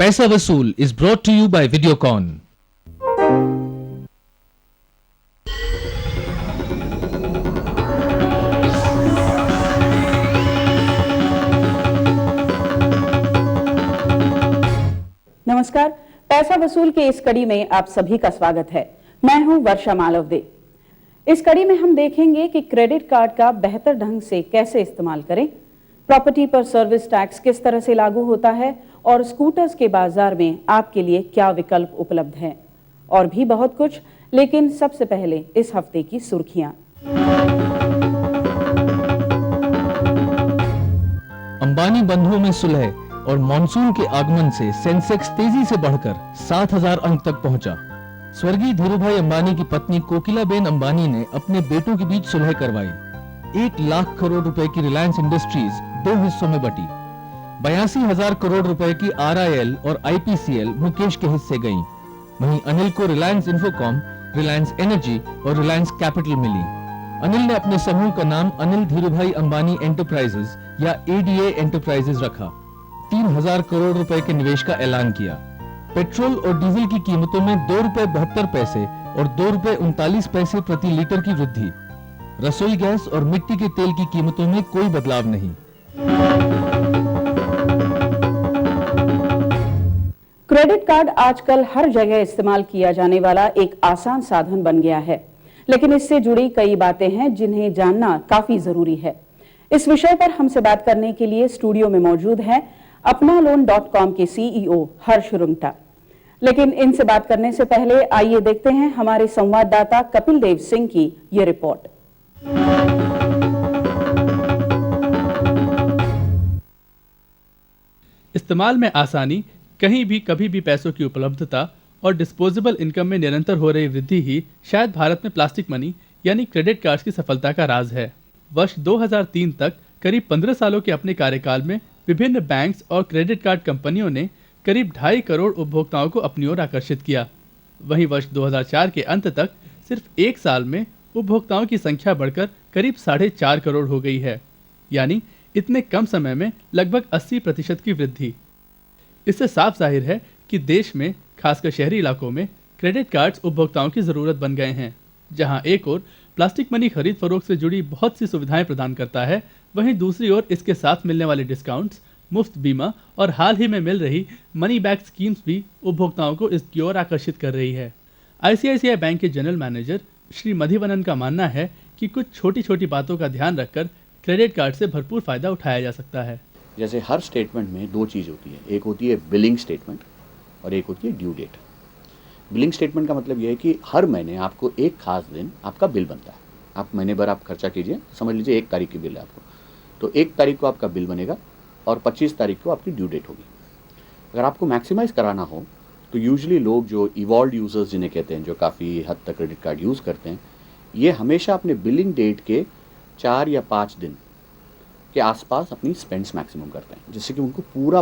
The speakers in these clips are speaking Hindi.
पैसा वसूल is brought to you by Videocon. नमस्कार, पैसा वसूल के इस कड़ी में आप सभी का स्वागत है। मैं हूं वर्षा मालवदे। इस कड़ी में हम देखेंगे कि क्रेडिट कार्ड का बेहतर ढंग से कैसे इस्तेमाल करें, प्रॉपर्टी पर सर्विस टैक्स किस तरह से लागू होता है और स्कूटर्स के बाजार में आपके लिए क्या विकल्प उपलब्ध हैं, और भी बहुत कुछ। लेकिन सबसे पहले इस हफ्ते की सुर्खियां। अंबानी बंधुओं में सुलह और मॉनसून के आगमन से सेंसेक्स तेजी से बढ़कर 7,000 अंक तक पहुंचा। स्वर्गीय धीरूभाई अंबानी की पत्नी कोकिलाबेन अंबानी ने अपने बेटों के बीच सुलह करवाई। 1 लाख करोड़ रुपए की रिलायंस इंडस्ट्रीज 2 हिस्सों में बटी। 82,000 करोड़ रुपए की RIL और IPCL मुकेश के हिस्से गईं। वहीं अनिल को रिलायंस इंफोकॉम, रिलायंस एनर्जी और रिलायंस कैपिटल मिली। अनिल ने अपने समूह का नाम अनिल धीरूभाई अंबानी एंटरप्राइजेज या ADA एंटरप्राइजेज रखा। 3,000 करोड़ रुपए के निवेश का ऐलान किया। पेट्रोल और डीजल की कीमतों में ₹2.72 और ₹2.39 प्रति लीटर की वृद्धि। रसोई गैस और मिट्टी के तेल की कीमतों में कोई बदलाव नहीं। क्रेडिट कार्ड आजकल हर जगह इस्तेमाल किया जाने वाला एक आसान साधन बन गया है, लेकिन इससे जुड़ी कई बातें हैं जिन्हें जानना काफी जरूरी है। इस विषय पर हमसे बात करने के लिए स्टूडियो में मौजूद हैं अपनालोन.com के CEO हर्ष रुंगटा। लेकिन इनसे बात करने से पहले आइए देखते हैं हमारे संवाददाता कपिल देव सिंह की ये रिपोर्ट। इस्तेमाल में आसानी, कहीं भी कभी भी पैसों की उपलब्धता और डिस्पोजेबल इनकम में निरंतर हो रही वृद्धि ही शायद भारत में प्लास्टिक मनी यानी क्रेडिट कार्ड्स की सफलता का राज है। वर्ष 2003 तक करीब 15 सालों के अपने कार्यकाल में विभिन्न बैंक्स और क्रेडिट कार्ड कंपनियों ने करीब 2.5 करोड़ उपभोक्ताओं को अपनी ओर आकर्षित किया। वहीं वर्ष 2004 के अंत तक सिर्फ 1 साल में उपभोक्ताओं की संख्या बढ़कर करीब 4.5 करोड़ हो गई है, यानी इतने कम समय में लगभग 80% की वृद्धि। इससे साफ जाहिर है कि देश में खासकर शहरी इलाकों में क्रेडिट कार्ड्स उपभोक्ताओं की ज़रूरत बन गए हैं। जहां एक ओर प्लास्टिक मनी खरीद फरोख्त से जुड़ी बहुत सी सुविधाएं प्रदान करता है, वहीं दूसरी ओर इसके साथ मिलने वाले डिस्काउंट्स, मुफ्त बीमा और हाल ही में मिल रही मनी बैक स्कीम्स भी उपभोक्ताओं को इसकी ओर आकर्षित कर रही है। ICICI बैंक के जनरल मैनेजर श्री मधुवनन का मानना है कि कुछ छोटी छोटी बातों का ध्यान रखकर क्रेडिट कार्ड से भरपूर फायदा उठाया जा सकता है। जैसे हर स्टेटमेंट में 2 चीज़ होती है, एक होती है बिलिंग स्टेटमेंट और एक होती है ड्यू डेट। बिलिंग स्टेटमेंट का मतलब यह है कि हर महीने आपको एक खास दिन आपका बिल बनता है। आप महीने भर आप खर्चा कीजिए, समझ लीजिए 1 तारीख की बिल है आपको, तो 1 तारीख को आपका बिल बनेगा और 25 तारीख को आपकी ड्यू डेट होगी। अगर आपको मैक्सिमाइज़ कराना हो तो यूजुअली लोग जो इवॉल्व यूज़र्स जिन्हें कहते हैं, जो काफ़ी हद तक क्रेडिट कार्ड यूज़ करते हैं, ये हमेशा अपने बिलिंग डेट के 4 या 5 दिन के आसपास अपनी स्पेंड्स मैक्सिमम करते हैं, जिससे कि उनको पूरा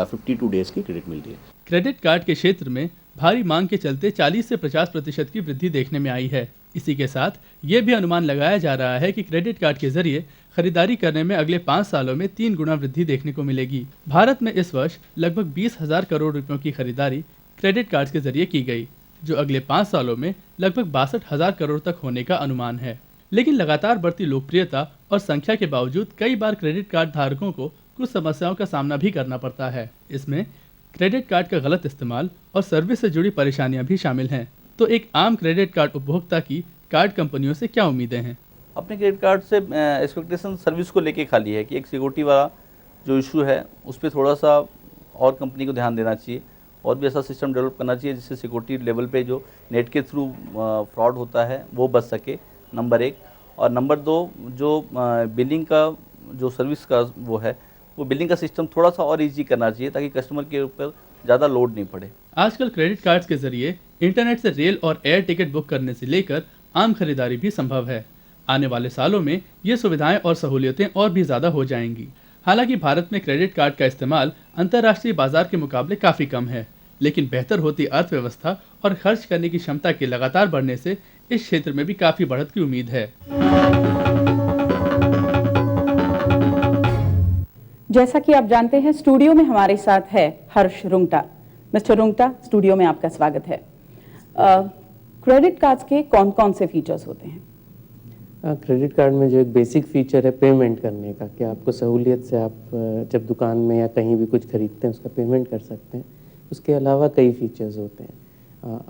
52 डेज की क्रेडिट मिलती है। क्रेडिट कार्ड के क्षेत्र में भारी मांग के चलते 40 से 50% की वृद्धि देखने में आई है। इसी के साथ ये भी अनुमान लगाया जा रहा है कि क्रेडिट कार्ड के जरिए खरीदारी करने में अगले 5 सालों में 3 गुना वृद्धि देखने को मिलेगी। भारत में इस वर्ष लगभग 20,000 करोड़ रुपयों की खरीदारी क्रेडिट कार्ड के जरिए की गई, जो अगले 5 सालों में लगभग 62,000 करोड़ तक होने का अनुमान है। लेकिन लगातार बढ़ती लोकप्रियता और संख्या के बावजूद कई बार क्रेडिट कार्ड धारकों को कुछ समस्याओं का सामना भी करना पड़ता है। इसमें क्रेडिट कार्ड का गलत इस्तेमाल और सर्विस से जुड़ी परेशानियां भी शामिल हैं। तो एक आम क्रेडिट कार्ड उपभोक्ता की कार्ड कंपनियों से क्या उम्मीदें हैं? अपने क्रेडिट कार्ड से एक्सपेक्टेशन सर्विस को लेके खाली है कि एक सिक्योरिटी वाला जो इशू है उस पर थोड़ा सा और कंपनी को ध्यान देना चाहिए और भी ऐसा सिस्टम डेवलप करना चाहिए जिससे सिक्योरिटी लेवल पे जो नेट के थ्रू फ्रॉड होता है वो बच सके, नंबर 1। और नंबर 2, जो बिलिंग का जो सर्विस का वो है, वो बिलिंग का सिस्टम थोड़ा सा और इजी करना चाहिए ताकि कस्टमर के ऊपर ज़्यादा लोड नहीं पड़े। आजकल क्रेडिट कार्ड्स के जरिए इंटरनेट से रेल और एयर टिकट बुक करने से लेकर आम खरीदारी भी संभव है। आने वाले सालों में ये सुविधाएं और सहूलियतें और भी ज़्यादा हो जाएंगी। हालांकि भारत में क्रेडिट कार्ड का इस्तेमाल अंतर्राष्ट्रीय बाजार के मुकाबले काफ़ी कम है, लेकिन बेहतर होती अर्थव्यवस्था और खर्च करने की क्षमता के लगातार बढ़ने से इस क्षेत्र में भी काफ़ी बढ़त की उम्मीद है। जैसा कि आप जानते हैं, स्टूडियो में हमारे साथ है हर्ष रुंगटा। मिस्टर रुंगटा, स्टूडियो में आपका स्वागत है। क्रेडिट कार्ड्स के कौन-कौन से फीचर्स होते हैं? क्रेडिट कार्ड में जो एक बेसिक फीचर है पेमेंट करने का, कि आपको सहूलियत से आप जब दुकान में या कहीं भी कुछ खरीदते हैं उसका पेमेंट कर सकते हैं। उसके अलावा कई फीचर्स होते हैं।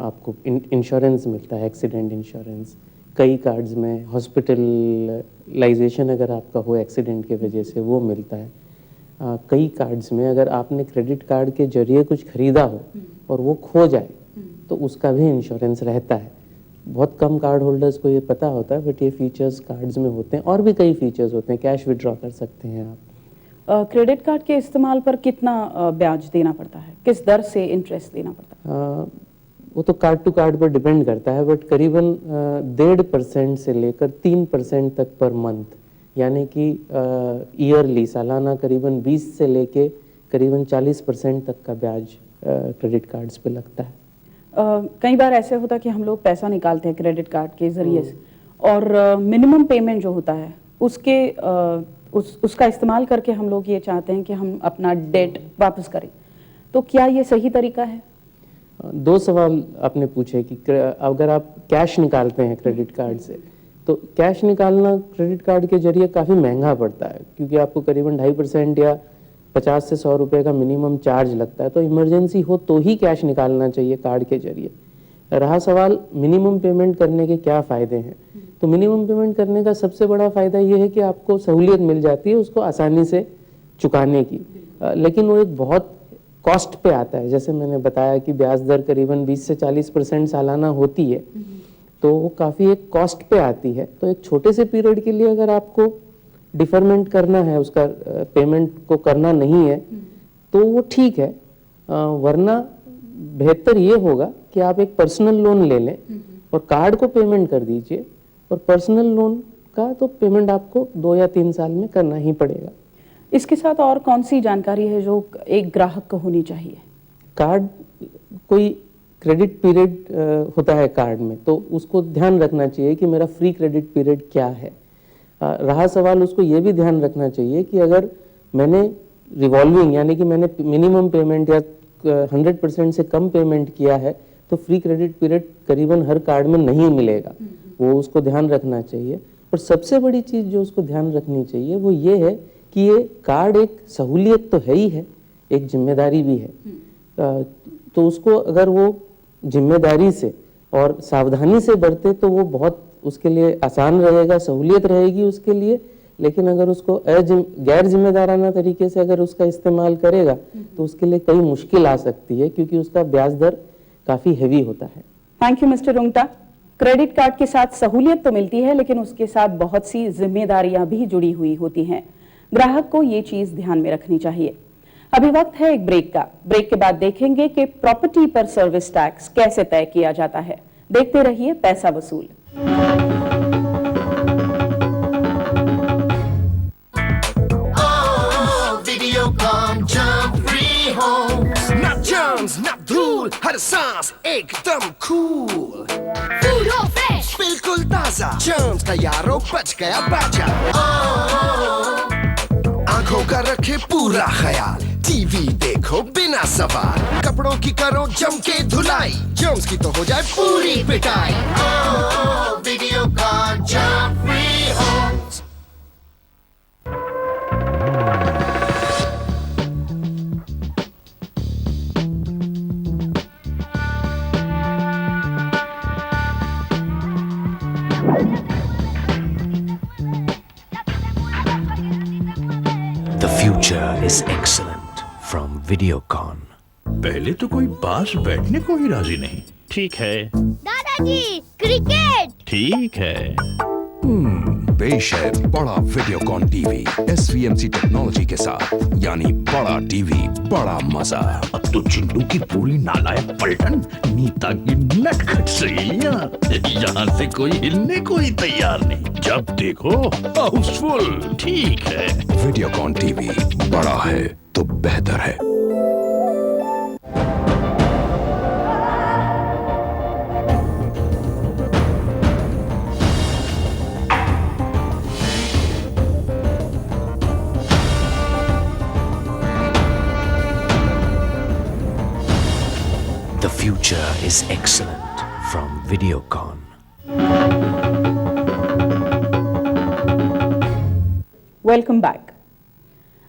आपको इंश्योरेंस मिलता है, एक्सीडेंट इंश्योरेंस। कई कार्ड्स में हॉस्पिटलाइजेशन अगर आपका हो एक्सीडेंट के वजह से, वो मिलता है। कई कार्ड्स में अगर आपने क्रेडिट कार्ड के जरिए कुछ खरीदा हो और वो खो जाए तो उसका भी इंश्योरेंस रहता है। बहुत कम कार्ड होल्डर्स को ये पता होता है, बट ये फीचर्स कार्ड्स में होते हैं। और भी कई फीचर्स होते हैं, कैश विड्रॉ कर सकते हैं आप। क्रेडिट कार्ड के इस्तेमाल पर कितना ब्याज देना पड़ता है? किस दर से इंटरेस्ट देना पड़ता है? वो तो कार्ड टू कार्ड पर डिपेंड करता है, बट करीबन 1.5% से लेकर 3% तक पर मंथ, यानी कि ईयरली सालाना करीबन 20 से लेके करीबन 40% तक का ब्याज क्रेडिट कार्ड्स पे लगता है। कई बार ऐसे होता है कि हम लोग पैसा निकालते हैं क्रेडिट कार्ड के जरिए से, और मिनिमम पेमेंट जो होता है उसका इस्तेमाल करके हम लोग ये चाहते हैं कि हम अपना डेट वापस करें, तो क्या ये सही तरीका है? दो सवाल आपने पूछे कि अगर आप कैश निकालते हैं क्रेडिट कार्ड से, तो कैश निकालना क्रेडिट कार्ड के जरिए काफ़ी महंगा पड़ता है, क्योंकि आपको करीबन 2.5% या 50 से 100 रुपए का मिनिमम चार्ज लगता है। तो इमरजेंसी हो तो ही कैश निकालना चाहिए कार्ड के जरिए। रहा सवाल मिनिमम पेमेंट करने के क्या फ़ायदे हैं, तो मिनिमम पेमेंट करने का सबसे बड़ा फ़ायदा ये है कि आपको सहूलियत मिल जाती है उसको आसानी से चुकाने की, लेकिन वो एक बहुत कॉस्ट पे आता है। जैसे मैंने बताया कि ब्याज दर करीबन 20 से 40% सालाना होती है, तो वो काफ़ी एक कॉस्ट पे आती है। तो एक छोटे से पीरियड के लिए अगर आपको डिफरमेंट करना है, उसका पेमेंट को करना नहीं है, तो वो ठीक है। वरना बेहतर ये होगा कि आप एक पर्सनल लोन ले लें और कार्ड को पेमेंट कर दीजिए, और पर्सनल लोन का तो पेमेंट आपको 2 या 3 साल में करना ही पड़ेगा। इसके साथ और कौन सी जानकारी है जो एक ग्राहक को होनी चाहिए? कार्ड कोई क्रेडिट पीरियड होता है कार्ड में, तो उसको ध्यान रखना चाहिए कि मेरा फ्री क्रेडिट पीरियड क्या है। रहा सवाल, उसको ये भी ध्यान रखना चाहिए कि अगर मैंने रिवॉल्विंग यानी कि मैंने मिनिमम पेमेंट या 100% से कम पेमेंट किया है, तो फ्री क्रेडिट पीरियड करीबन हर कार्ड में नहीं मिलेगा। वो उसको ध्यान रखना चाहिए। और सबसे बड़ी चीज़ जो उसको ध्यान रखनी चाहिए वो ये है कि ये कार्ड एक सहूलियत तो है ही है, एक जिम्मेदारी भी है। तो उसको अगर वो जिम्मेदारी से और सावधानी से बरते तो वो बहुत उसके लिए आसान रहेगा, सहूलियत रहेगी उसके लिए। लेकिन अगर उसको गैर जिम्मेदाराना तरीके से अगर उसका इस्तेमाल करेगा तो उसके लिए कई मुश्किल आ सकती है, क्योंकि उसका ब्याज दर काफ़ी हैवी होता है। Thank you mister Rungta. Credit card के साथ सहूलियत तो मिलती है, लेकिन उसके साथ बहुत सी जिम्मेदारियां भी जुड़ी हुई होती हैं। ग्राहक को ये चीज ध्यान में रखनी चाहिए। अभी वक्त है एक ब्रेक का। ब्रेक के बाद देखेंगे कि प्रॉपर्टी पर सर्विस टैक्स कैसे तय किया जाता है। देखते रहिए पैसा वसूल। ना धूल, हर सांस एकदम कूल, फूड हो फ्रेश, बिल्कुल ताजा, जर्म्स का यारो बच गया बाजा। आंखों का रखे पूरा ख्याल, टीवी देखो बिना सवाल, कपड़ों की करो जम के धुलाई, जर्म्स की तो हो जाए पूरी पिटाई। Videocon germ free homes. The future is excellent from Videocon. पहले तो कोई पास बैठने को ही राजी नहीं। ठीक है दादाजी, क्रिकेट ठीक है। पेश है बड़ा वीडियोकॉन टीवी SVMC टेक्नोलॉजी के साथ, यानी बड़ा टीवी बड़ा मजा। अब तो चिंटू की पूरी नालायक पलटन नीता की नटखट सहेलियां, यहाँ से कोई हिलने को ही तैयार नहीं। जब देखो हाउसफुल। ठीक है, वीडियोकॉन टीवी बड़ा है तो बेहतर है। is excellent from Videocon. Welcome back.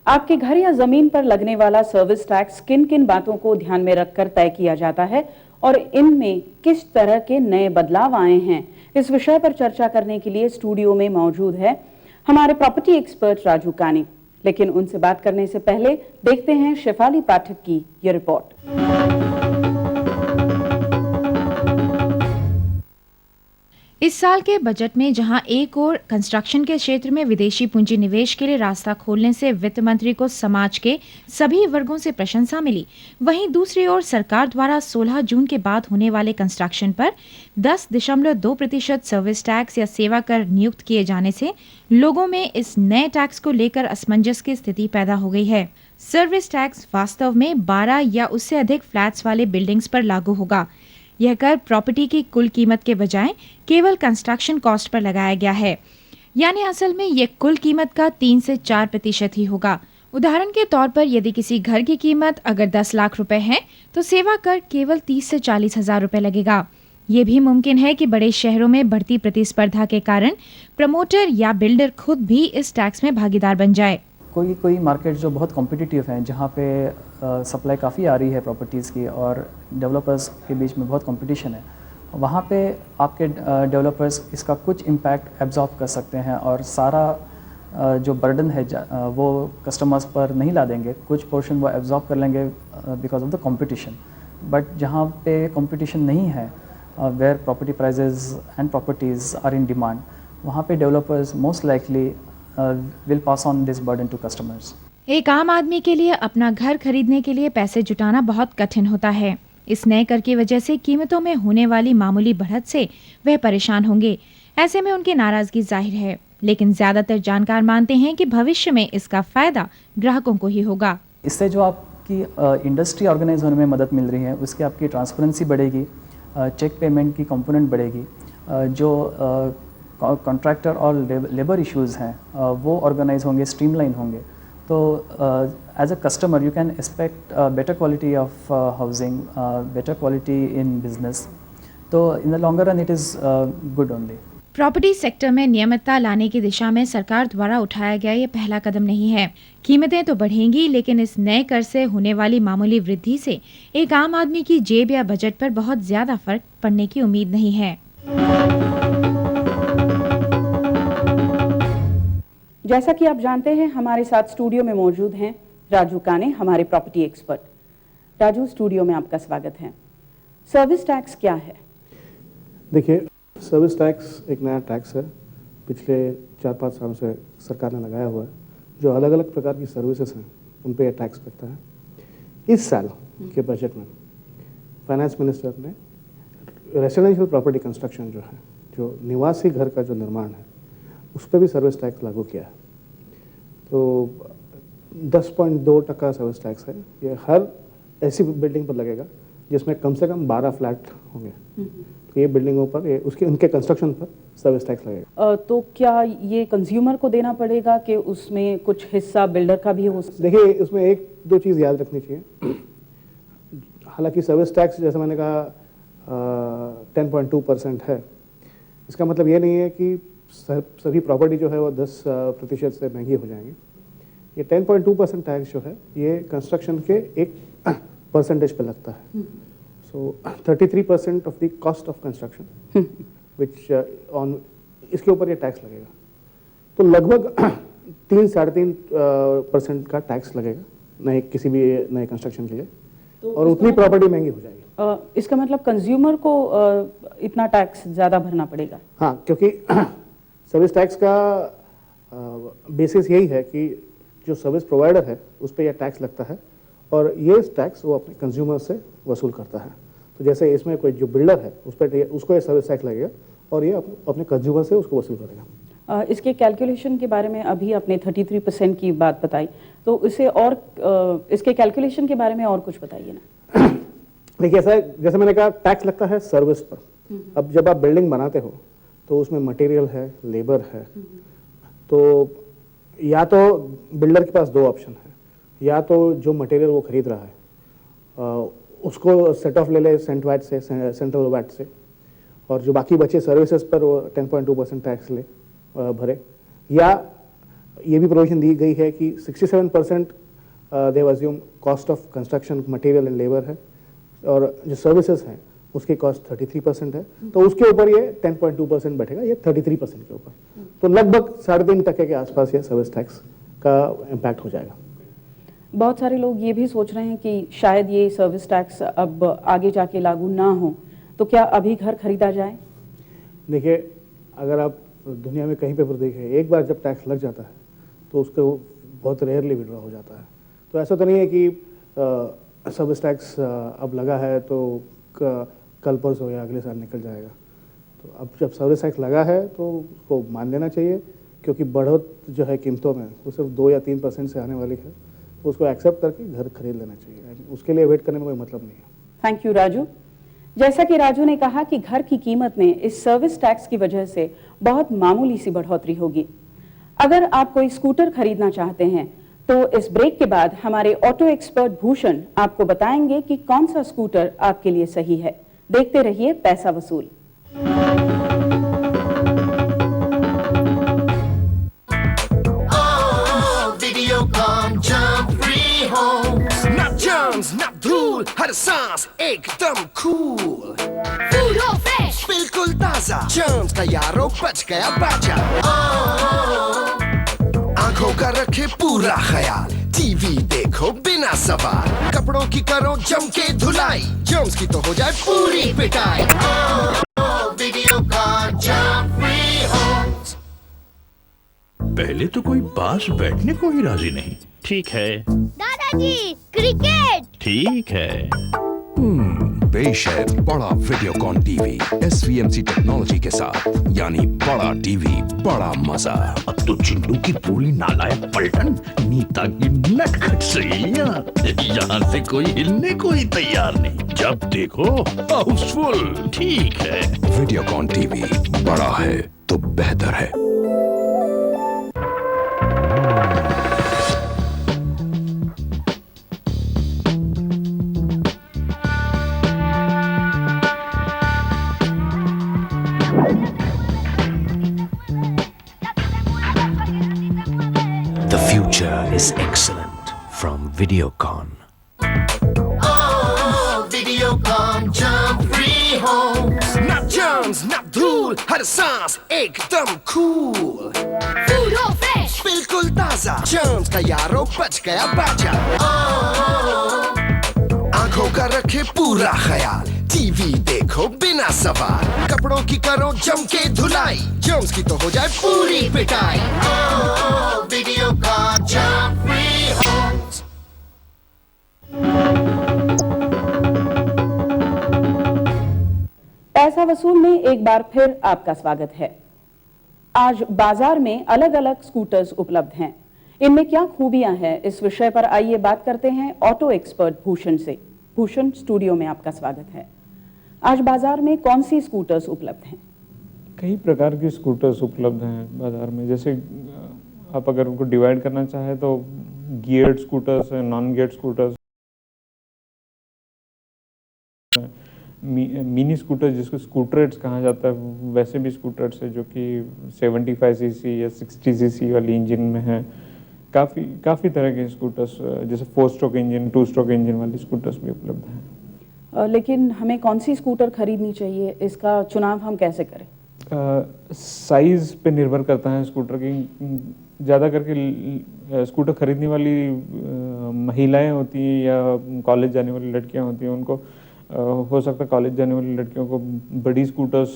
आपके घर या जमीन पर लगने वाला सर्विस टैक्स किन किन बातों को ध्यान में रखकर तय किया जाता है और इनमें किस तरह के नए बदलाव आए हैं, इस विषय पर चर्चा करने के लिए स्टूडियो में मौजूद है हमारे प्रॉपर्टी एक्सपर्ट राजू कानी। लेकिन उनसे बात करने से पहले देखते हैं शेफाली पाठक की ये रिपोर्ट। इस साल के बजट में जहां एक ओर कंस्ट्रक्शन के क्षेत्र में विदेशी पूंजी निवेश के लिए रास्ता खोलने से वित्त मंत्री को समाज के सभी वर्गों से प्रशंसा मिली, वहीं दूसरी ओर सरकार द्वारा 16 जून के बाद होने वाले कंस्ट्रक्शन पर 10.2% सर्विस टैक्स या सेवा कर नियुक्त किए जाने से लोगों में इस नए टैक्स को लेकर असमंजस की स्थिति पैदा हो गई है। सर्विस टैक्स वास्तव में 12 या उससे अधिक फ्लैट्स वाले बिल्डिंग्स पर लागू होगा। यह कर प्रॉपर्टी की कुल कीमत के बजाय केवल कंस्ट्रक्शन कॉस्ट पर लगाया गया है, यानी असल में यह कुल कीमत का 3 से 4% ही होगा। उदाहरण के तौर पर यदि किसी घर की कीमत अगर 10 लाख रुपए है तो सेवा कर केवल 30 से 40 हजार रुपए लगेगा। ये भी मुमकिन है कि बड़े शहरों में बढ़ती प्रतिस्पर्धा के कारण प्रमोटर या बिल्डर खुद भी इस टैक्स में भागीदार बन जाए। कोई मार्केट जो बहुत कॉम्पिटिटिव हैं, जहाँ पे सप्लाई काफ़ी आ रही है प्रॉपर्टीज़ की और डेवलपर्स के बीच में बहुत कंपटीशन है, वहाँ पे आपके डेवलपर्स इसका कुछ इम्पैक्ट एब्जॉर्ब कर सकते हैं और सारा जो बर्डन है वो कस्टमर्स पर नहीं ला देंगे, कुछ पोर्शन वो एब्जॉर्ब कर लेंगे because of the competition. But जहाँ पे कंपटीशन नहीं है, where property prices and properties are in demand, वहाँ पे developers most likely will pass on this burden to customers. एक आम आदमी के लिए अपना घर खरीदने के लिए पैसे जुटाना बहुत कठिन होता है। इस नए कर की वजह से कीमतों में होने वाली मामूली बढ़त से वह परेशान होंगे। ऐसे में उनकी नाराजगी जाहिर है, लेकिन ज्यादातर जानकार मानते हैं कि भविष्य में इसका फायदा ग्राहकों को ही होगा। इससे जो आपकी इंडस्ट्री ऑर्गेनाइज होने में मदद मिल रही है, उसकी आपकी ट्रांसपेरेंसी बढ़ेगी, चेक पेमेंट की कंपोनेंट बढ़ेगी, जो कॉन्ट्रैक्टर और लेबर इश्यूज़ हैं वो ऑर्गेनाइज होंगे, स्ट्रीमलाइन होंगे। तो as a customer you can expect better quality of housing, better quality in business. तो in the longer run it is good only. Property sector में नियमितता लाने की दिशा में सरकार द्वारा उठाया गया ये पहला कदम नहीं है। कीमतें तो बढ़ेंगी, लेकिन इस नए कर से होने वाली मामूली वृद्धि से एक आम आदमी की जेब या बजट पर बहुत ज्यादा फर्क पड़ने की उम्मीद नहीं है। जैसा कि आप जानते हैं, हमारे साथ स्टूडियो में मौजूद हैं राजू काने, हमारे प्रॉपर्टी एक्सपर्ट। राजू, स्टूडियो में आपका स्वागत है। सर्विस टैक्स क्या है? देखिए, सर्विस टैक्स एक नया टैक्स है, पिछले 4-5 सालों से सरकार ने लगाया हुआ है, जो अलग अलग प्रकार की सर्विसेज हैं उन पर यह टैक्स लगता है। इस साल के बजट में फाइनेंस मिनिस्टर ने रेसिडेंशियल प्रॉपर्टी कंस्ट्रक्शन जो है, जो निवासी घर का जो निर्माण है, उस पर भी सर्विस टैक्स लागू किया है। तो 10.2% सर्विस टैक्स है। ये हर ऐसी बिल्डिंग पर लगेगा जिसमें कम से कम 12 फ्लैट होंगे। तो ये बिल्डिंगों पर उनके कंस्ट्रक्शन पर सर्विस टैक्स लगेगा। तो क्या ये कंज्यूमर को देना पड़ेगा कि उसमें कुछ हिस्सा बिल्डर का भी हो? देखिए, उसमें 1-2 चीज़ याद रखनी चाहिए। हालांकि सर्विस टैक्स जैसे मैंने कहा 10.2% है, इसका मतलब ये नहीं है कि सभी प्रॉपर्टी जो है वो 10% से महंगी हो जाएंगी। ये 10.2% टैक्स जो है ये कंस्ट्रक्शन के एक परसेंटेज पे लगता है। सो 33% of the cost of construction which on, इसके ऊपर ये टैक्स लगेगा। तो लगभग 3-3.5% का टैक्स लगेगा किसी भी नए कंस्ट्रक्शन के लिए, और उतनी प्रॉपर्टी महंगी हो जाएगी। इसका मतलब कंज्यूमर को इतना टैक्स ज़्यादा भरना पड़ेगा? हाँ, क्योंकि सर्विस टैक्स का बेसिस यही है कि जो सर्विस प्रोवाइडर है उस पर यह टैक्स लगता है, और ये टैक्स वो अपने कंज्यूमर से वसूल करता है। तो जैसे इसमें कोई जो बिल्डर है उस पर उसको ये सर्विस टैक्स लगेगा, और ये अपने कंज्यूमर से उसको वसूल करेगा। इसके कैलकुलेशन के बारे में अभी आपने 33% की बात बताई, तो इसे और इसके कैलकुलेशन के बारे में और कुछ बताइए ना। देखिए, ऐसा जैसे मैंने कहा, टैक्स लगता है सर्विस पर। अब जब आप बिल्डिंग बनाते हो तो उसमें मटेरियल है, लेबर है, तो या तो बिल्डर के पास 2 ऑप्शन है। या तो जो मटेरियल वो खरीद रहा है उसको सेट ऑफ ले ले सेंट वैट से, सेंट्रल वैट से, और जो बाकी बचे सर्विसेज पर वो 10.2% टैक्स ले भरे। या ये भी प्रोविजन दी गई है कि 67% they assume cost of construction material and labour है, और जो सर्विसेज हैं उसकी कॉस्ट 33% है, तो उसके ऊपर ये 10.2% बैठेगा, ये 33% के ऊपर, तो लगभग 3.5% के आसपास ये सर्विस टैक्स का इम्पैक्ट हो जाएगा। बहुत सारे लोग ये भी सोच रहे हैं कि शायद ये सर्विस टैक्स अब आगे जाके लागू ना हो, तो क्या अभी घर खरीदा जाए? देखिए, अगर आप दुनिया में कहीं पे पर देखें, एक बार जब टैक्स लग जाता है तो उसको बहुत रेयरली विड्रॉ हो जाता है। तो ऐसा तो नहीं है कि सर्विस टैक्स अब लगा है तो कल परसों या अगले साल निकल जाएगा। तो अब जब सर्विस टैक्स लगा है तो उसको मान लेना चाहिए, क्योंकि बढ़ोत जो है कीमतों में वो सिर्फ 2 या 3% से आने वाली है, तो उसको एक्सेप्ट करके घर खरीद लेना चाहिए। उसके लिए वेट करने में कोई मतलब नहीं है। Thank you Raju. जैसा कि राजू ने कहा कि घर की कीमत में इस सर्विस टैक्स की वजह से बहुत मामूली सी बढ़ोतरी होगी। अगर आप कोई स्कूटर खरीदना चाहते हैं तो इस ब्रेक के बाद हमारे ऑटो एक्सपर्ट भूषण आपको बताएंगे कि कौन सा स्कूटर आपके लिए सही है। देखते रहिए पैसा वसूल। ना धूल, हर सांस एकदम कूल, पूरो फ्रेश, बिल्कुल ताजा, जर्म्स का यारो बच गया बाजा। आंखों का रखे पूरा ख्याल, टीवी देखो बिना सवाल, कपड़ों की करो जम के धुलाई, जर्म्स की तो हो जाए पूरी पिटाई। Videocon germ free homes. पहले तो कोई बास बैठने को ही राजी नहीं। ठीक है दादाजी, क्रिकेट। ठीक है। पेश है बड़ा वीडियोकॉन टीवी SVMC टेक्नोलॉजी के साथ, यानी बड़ा टीवी बड़ा मजा। अब तो चिंटू की पूरी नालायक पलटन नीता की नटखट सैया, यहाँ से कोई हिलने को ही तैयार नहीं। जब देखो हाउसफुल। ठीक है। वीडियोकॉन टीवी बड़ा है तो बेहतर है। The future is excellent from Videocon. Videocon germ free homes. ना जर्म्स ना धूल, हर सांस एकदम कूल, पूरो फ्रेश, बिल्कुल ताजा, जर्म्स का यारो बच गया बाजा। आंखों का रखे पूरा ख्याल, टीवी देखो बिना सवाल, कपड़ों की करो जम के धुलाई, जर्म्स की तो हो जाए पूरी पिटाई। Videocon germ free homes. पैसा वसूल में एक बार फिर आपका स्वागत है। आज बाजार में अलग अलग स्कूटर्स उपलब्ध हैं। इनमें क्या खूबियां हैं, इस विषय पर आइए बात करते हैं ऑटो एक्सपर्ट भूषण से। भूषण, स्टूडियो में आपका स्वागत है। आज बाजार में कौन सी स्कूटर्स उपलब्ध हैं? कई प्रकार की स्कूटर्स उपलब्ध हैं बाजार में। जैसे आप अगर उनको डिवाइड करना चाहें तो गियर्ड स्कूटर्स हैं, non geared scooters, mini scooter जिसको स्कूटरेट्स कहा जाता है, वैसे भी स्कूटर्स है जो कि 75 सीसी या 60 सीसी वाली इंजन में है। काफ़ी तरह के स्कूटर्स, जैसे 4 स्ट्रोक इंजन, 2 स्ट्रोक इंजन वाली स्कूटर्स भी उपलब्ध हैं। लेकिन हमें कौन सी स्कूटर खरीदनी चाहिए, इसका चुनाव हम कैसे करें? साइज़ पे निर्भर करता है स्कूटर की। ज़्यादा करके स्कूटर खरीदने वाली महिलाएं होती हैं या कॉलेज जाने वाली लड़कियां होती हैं, उनको हो सकता है कॉलेज जाने वाली लड़कियों को बड़ी स्कूटर्स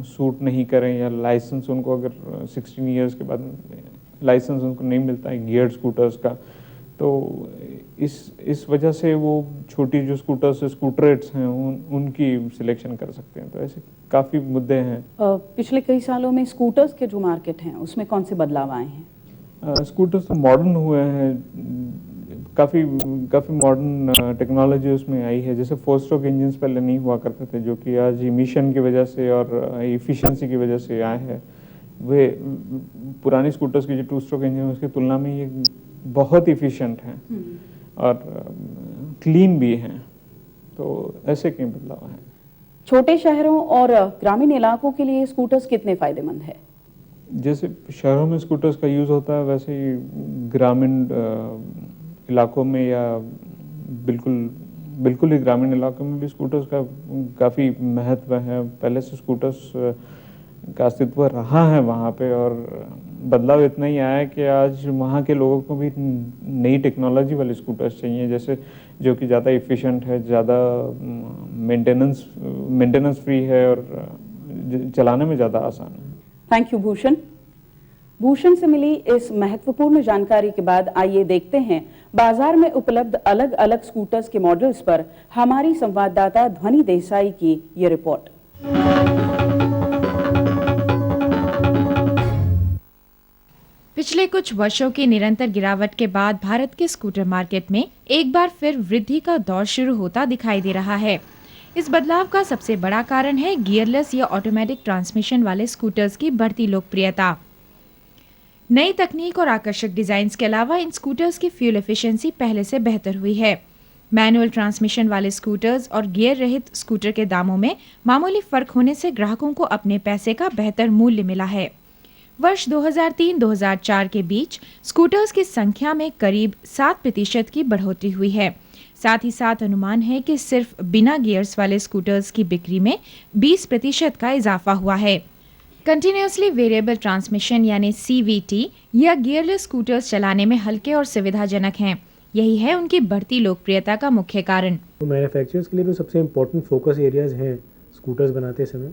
सूट नहीं करें, या लाइसेंस उनको अगर 16 इयर्स के बाद लाइसेंस उनको नहीं मिलता है गियर्ड स्कूटर्स का, तो इस वजह से वो छोटी जो स्कूटर्स स्कूटरेट्स हैं उनकी सिलेक्शन कर सकते हैं। तो ऐसे काफ़ी मुद्दे हैं। पिछले कई सालों में स्कूटर्स के जो मार्केट हैं उसमें कौन से बदलाव आए हैं? स्कूटर्स तो मॉडर्न हुए हैं, काफ़ी मॉडर्न टेक्नोलॉजी उसमें आई है। जैसे 4 स्ट्रोक इंजन्स पहले नहीं हुआ करते थे, जो कि आज इमिशन की वजह से और इफ़िशियंसी की वजह से आए हैं। वे पुरानी स्कूटर्स की जो 2 स्ट्रोक इंजन उसकी तुलना में ये बहुत इफ़िशिएंट हैं और क्लीन भी हैं। तो ऐसे कई बदलाव हैं। छोटे शहरों और ग्रामीण इलाकों के लिए स्कूटर्स कितने फायदेमंद है? जैसे शहरों में स्कूटर्स का यूज़ होता है, वैसे ही ग्रामीण इलाकों में या बिल्कुल ही ग्रामीण इलाकों में भी स्कूटर्स का काफ़ी महत्व है। पहले से स्कूटर्स का अस्तित्व रहा है वहाँ पे, और बदलाव इतना ही आया है कि आज वहाँ के लोगों को भी नई टेक्नोलॉजी वाले स्कूटर्स चाहिए, जैसे जो कि ज़्यादा इफ़िशेंट है, ज़्यादा मेंटेनेंस फ्री है और चलाने में ज़्यादा आसान है। Thank you Bhushan. भूषण से मिली इस महत्वपूर्ण जानकारी के बाद आइए देखते हैं बाजार में उपलब्ध अलग अलग स्कूटर्स के मॉडल्स पर हमारी संवाददाता ध्वनि देसाई की ये रिपोर्ट। पिछले कुछ वर्षों की निरंतर गिरावट के बाद भारत के स्कूटर मार्केट में एक बार फिर वृद्धि का दौर शुरू होता दिखाई दे रहा है। इस बदलाव का सबसे बड़ा कारण है गियरलेस या ऑटोमेटिक ट्रांसमिशन वाले स्कूटर्स की बढ़ती लोकप्रियता। नई तकनीक और आकर्षक डिजाइन्स के अलावा इन स्कूटर्स की फ्यूल एफिशिएंसी पहले से बेहतर हुई है। मैनुअल ट्रांसमिशन वाले स्कूटर्स और गियर रहित स्कूटर के दामों में मामूली फर्क होने से ग्राहकों को अपने पैसे का बेहतर मूल्य मिला है। वर्ष 2003-2004 के बीच स्कूटर्स की संख्या में करीब 7% की बढ़ोतरी हुई है। साथ ही साथ अनुमान है कि सिर्फ बिना गियर्स वाले स्कूटर्स की बिक्री में 20% का इजाफा हुआ है। कंटिन्यूअसली वेरिएबल ट्रांसमिशन यानी CVT या गियरलेस स्कूटर्स चलाने में हल्के और सुविधाजनक हैं। यही है उनकी बढ़ती लोकप्रियता का मुख्य कारण। तो मैन्युफैक्चरर्स के लिए जो सबसे इम्पोर्टेंट फोकस एरियाज हैं स्कूटर्स बनाते समय,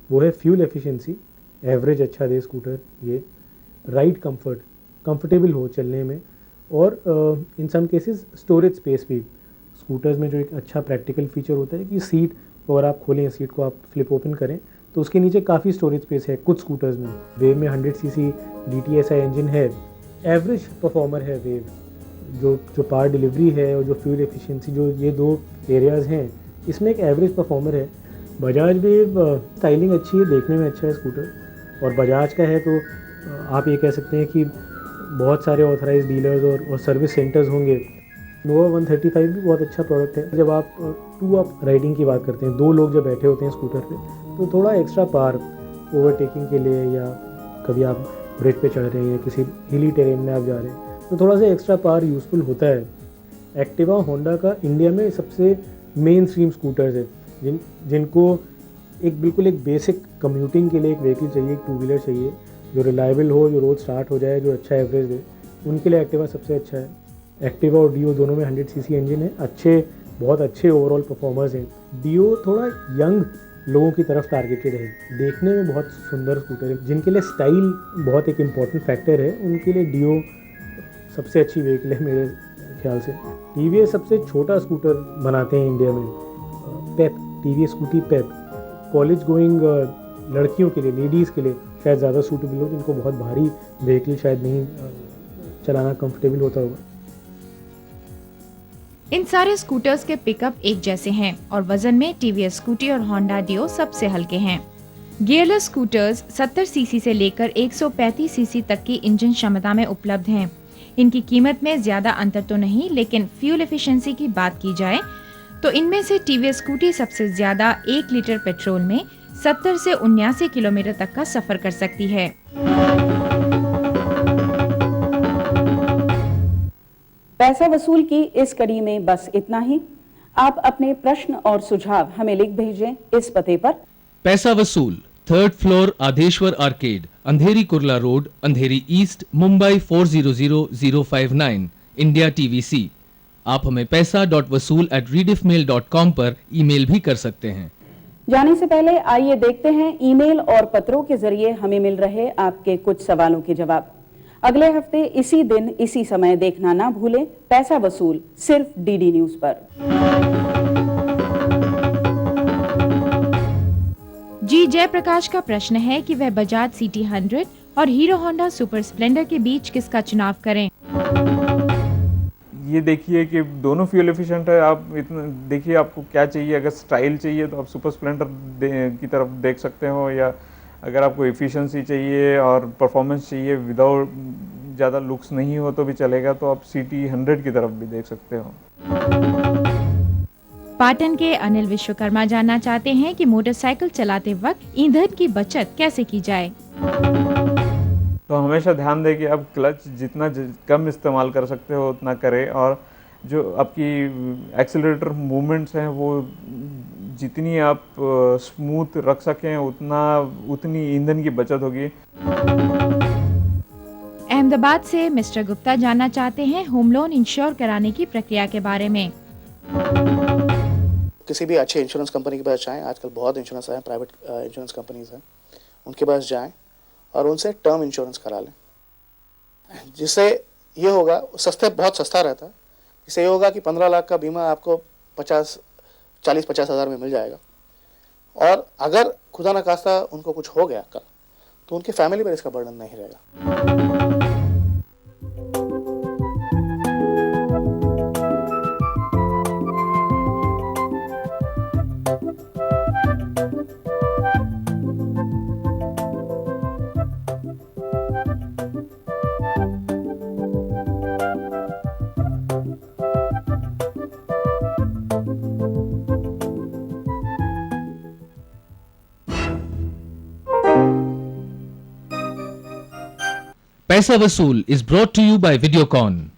वो है फ्यूल एफिशिएंसी, एवरेज अच्छा दे स्कूटर, ये राइड कंफर्टेबल हो चलने में, और इन सम केसेस स्टोरेज स्पेस भी। स्कूटर्स में जो एक अच्छा प्रैक्टिकल फीचर होता है कि सीट, अगर आप खोलें सीट को, आप फ्लिप ओपन करें तो उसके नीचे काफ़ी स्टोरेज स्पेस है कुछ स्कूटर्स में। वेव में 100 cc DTSI इंजन है, एवरेज परफॉर्मर है वेव। जो पावर डिलीवरी है और जो फ्यूल एफिशिएंसी, जो ये दो एरियाज़ हैं, इसमें एक एवरेज परफॉर्मर है। बजाज वेव स्टाइलिंग अच्छी है, देखने में अच्छा है स्कूटर, और बजाज का है तो आप ये कह सकते हैं कि बहुत सारे ऑथराइज डीलर्स और सर्विस सेंटर्स होंगे। नोवा 135 भी बहुत अच्छा प्रोडक्ट है। जब आप 2-अप राइडिंग की बात करते हैं, 2 लोग जब बैठे होते हैं स्कूटर पे, तो थोड़ा एक्स्ट्रा पावर ओवरटेकिंग के लिए, या कभी आप ब्रिज पे चढ़ रहे हैं, किसी हिली टेरेन में आप जा रहे हैं, तो थोड़ा सा एक्स्ट्रा पावर यूज़फुल होता है। एक्टिवा होंडा का इंडिया में सबसे मेन स्ट्रीम स्कूटर्स है, जिनको बिल्कुल एक बेसिक कम्यूटिंग के लिए एक व्हीकल चाहिए, एक 2 व्हीलर चाहिए जो रिलायबल हो, जो रोज़ स्टार्ट हो जाए, जो अच्छा एवरेज दे, उनके लिए एक्टिवा सबसे अच्छा है। एक्टिवा और डियो दोनों में 100 cc इंजन है, बहुत अच्छे ओवरऑल परफॉर्मर्स हैं। डियो थोड़ा यंग लोगों की तरफ टारगेटेड है, देखने में बहुत सुंदर स्कूटर है, जिनके लिए स्टाइल बहुत एक इम्पॉर्टेंट फैक्टर है, उनके लिए डियो सबसे अच्छी व्हीकल है मेरे ख्याल से। TVS सबसे छोटा स्कूटर बनाते हैं इंडिया में, पेप, TVS Scooty Pep, college going लड़कियों के लिए, लेडीज़ के लिए शायद ज़्यादा सूटेबल हो, जिनको बहुत भारी व्हीकल शायद नहीं चलाना कंफर्टेबल होता होगा। इन सारे स्कूटर्स के पिकअप एक जैसे हैं और वजन में TVS स्कूटी और होंडा डियो सबसे हल्के हैं। गियरलेस स्कूटर्स 70 cc से लेकर 135 cc तक की इंजन क्षमता में उपलब्ध हैं। इनकी कीमत में ज्यादा अंतर तो नहीं, लेकिन फ्यूल एफिशिएंसी की बात की जाए तो इनमें से TVS स्कूटी सबसे ज्यादा 1 लीटर पेट्रोल में 70 से 79 किलोमीटर तक का सफर कर सकती है। पैसा वसूल की इस कड़ी में बस इतना ही। आप अपने प्रश्न और सुझाव हमें लिख भेजें इस पते पर। पैसा वसूल, 3rd फ्लोर आदेश्वर आर्केड, अंधेरी कुर्ला रोड, अंधेरी ईस्ट, मुंबई 400059, इंडिया TVC। आप हमें paisa.vasool@rediffmail.com पर ईमेल भी कर सकते हैं। जाने से पहले आइए देखते हैं ईमेल और पत्रों के जरिए हमें मिल रहे आपके कुछ सवालों के जवाब। अगले हफ्ते इसी दिन इसी समय देखना ना भूलें पैसा वसूल, सिर्फ DD न्यूज पर। जी जयप्रकाश का प्रश्न है कि वह बजाज CT 100 और हीरो होंडा सुपर स्प्लेंडर के बीच किसका चुनाव करें। ये देखिए कि दोनों फ्यूल एफिशिएंट है। आप इतना देखिए आपको क्या चाहिए। अगर स्टाइल चाहिए तो आप सुपर स्प्लेंडर की तरफ देख सकते हो, या अगर आपको एफिशिएंसी चाहिए और परफॉर्मेंस चाहिए विदाउट ज़्यादा लुक्स नहीं हो तो भी चलेगा, तो आप CT 100 की तरफ भी देख सकते हो। पाटन के अनिल विश्वकर्मा जानना चाहते हैं कि मोटरसाइकिल चलाते वक्त ईंधन की बचत कैसे की जाए। तो हमेशा ध्यान दें कि आप क्लच जितना कम इस्तेमाल कर सकते हो उतना करें, और जो आपकी एक्सेलरेटर मूवमेंट्स हैं वो जितनी आप स्मूथ रख सकें उतनी ईंधन की बचत होगी। अहमदाबाद से मिस्टर गुप्ता जानना चाहते हैं होम लोन इंश्योर कराने की प्रक्रिया के बारे में। किसी भी अच्छे इंश्योरेंस कंपनी के पास जाएं, आजकल बहुत इंश्योरेंस हैं, प्राइवेट इंश्योरेंस कंपनीज हैं, उनके पास जाएं और उनसे टर्म इंश्योरेंस करा लें, जिससे ये होगा, बहुत सस्ता रहता है, इससे ये होगा कि 15 लाख का बीमा आपको 40-50 हज़ार में मिल जाएगा, और अगर खुदा न खास्ता उनको कुछ हो गया कल तो उनकी फैमिली पर इसका बर्डन नहीं रहेगा। पैसा वसूल is brought to you by Videocon.